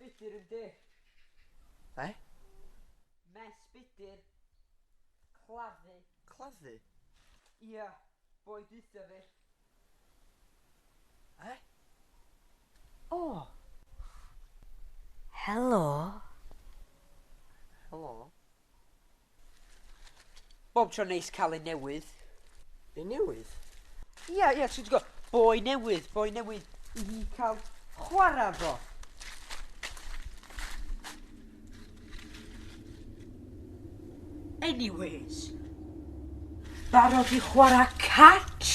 Mesbydyr yndi. Mesbydyr. Claddu. Claddu? Ia, boi dwytha fi. Oh. Helo. Helo? Bob tro neis cael ei newydd. Ei newydd? Ia, ti'n gwybod, boi newydd i hi cael chwarae fo. Anyways, barod i chwarae catch?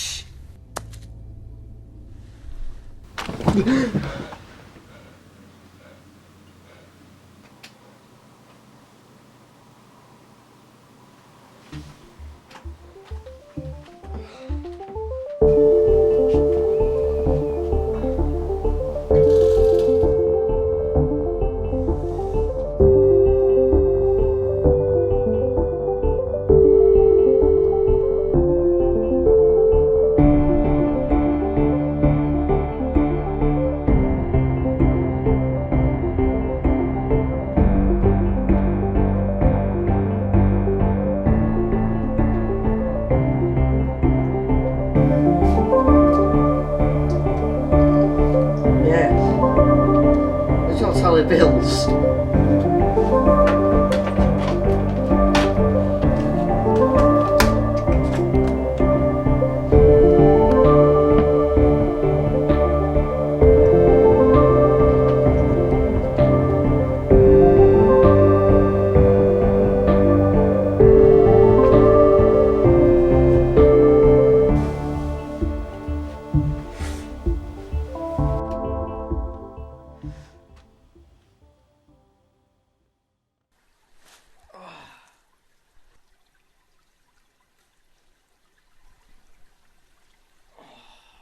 Talu bills.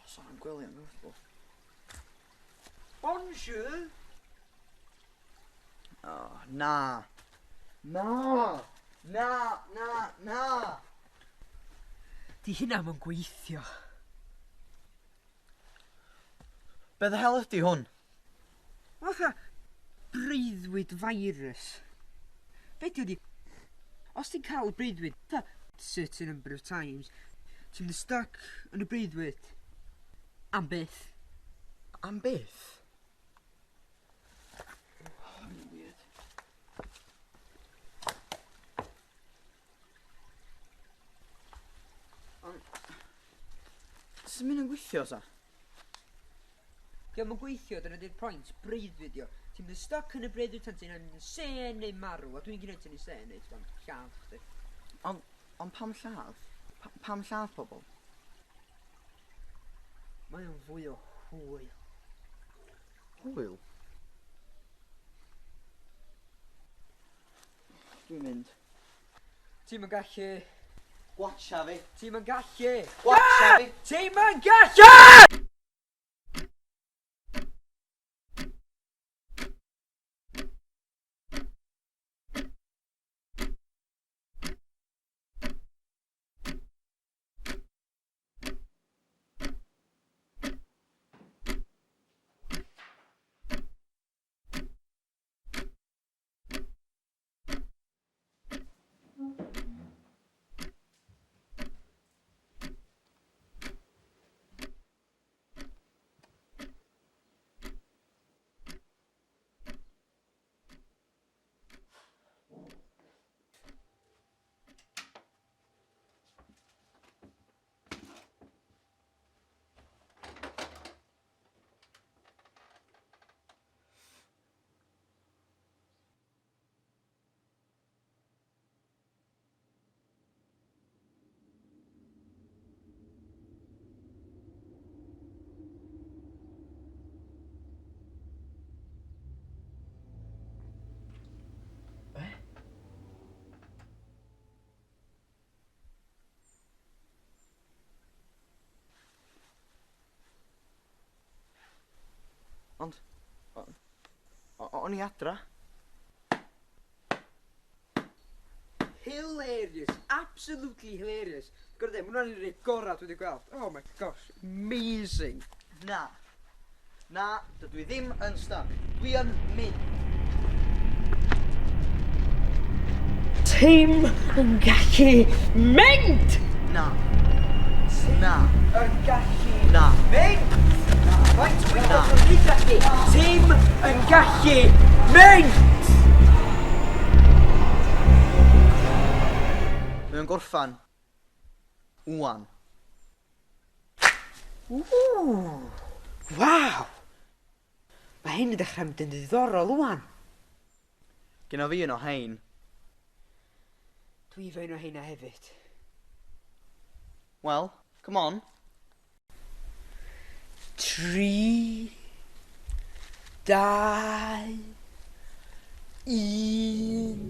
Sa'n gwely yn gwrthbwl. Bonjour. Oh, na. Na. Di hynna ma'n gweithio. Be the hell ydi hwn? Fatha breuddwyd virus. Be di wedi? Os ti'n cael breuddwyd, certain number of times, ti'n mynd stuck yn y breuddwyd. Am byth. Am byth? Oh, weird. Sy'n mynd yn gweithio, sa? Diolch yn gweithio, dyna di'r pwynt, breuddwyd dio. Ti'n mynd stuck yn y breuddwyd tan ti'n yn sen neu marw, a dwi'n gwneud ti'n yn sen neu ti'n lladd chdi. Ond pam lladd? Pam lladd pobl? Mae o'n fwy o hwyl. Hwyl? Dwi'n mynd. Ti'n mynd gallu. Watcha fi. Ti'n mynd gallu. Watcha fi. Ti'n mynd gallu! Ond... O'n i adra? Hilarious, absolutely hilarious. Gwrdd e, mwyn i'n rhaid gorau dwi wedi gweld. Oh my gosh, amazing. Na. Na, dydw i ddim yn stuck. Dwi yn mynd. Teim yn gallu mynd! Na. Na. Yn gallu Na. mynd! Faint o Na. wythnos yn gallu? Tîm yn gallu mynd! Mae'n gorffan. Wan. Waw! Mae hyn yn dechrau mynd yn ddiddorol wan. Gyna fi un o hein. Dwi fe un o heina hefyd. Wel, come on. 3, 2, 1...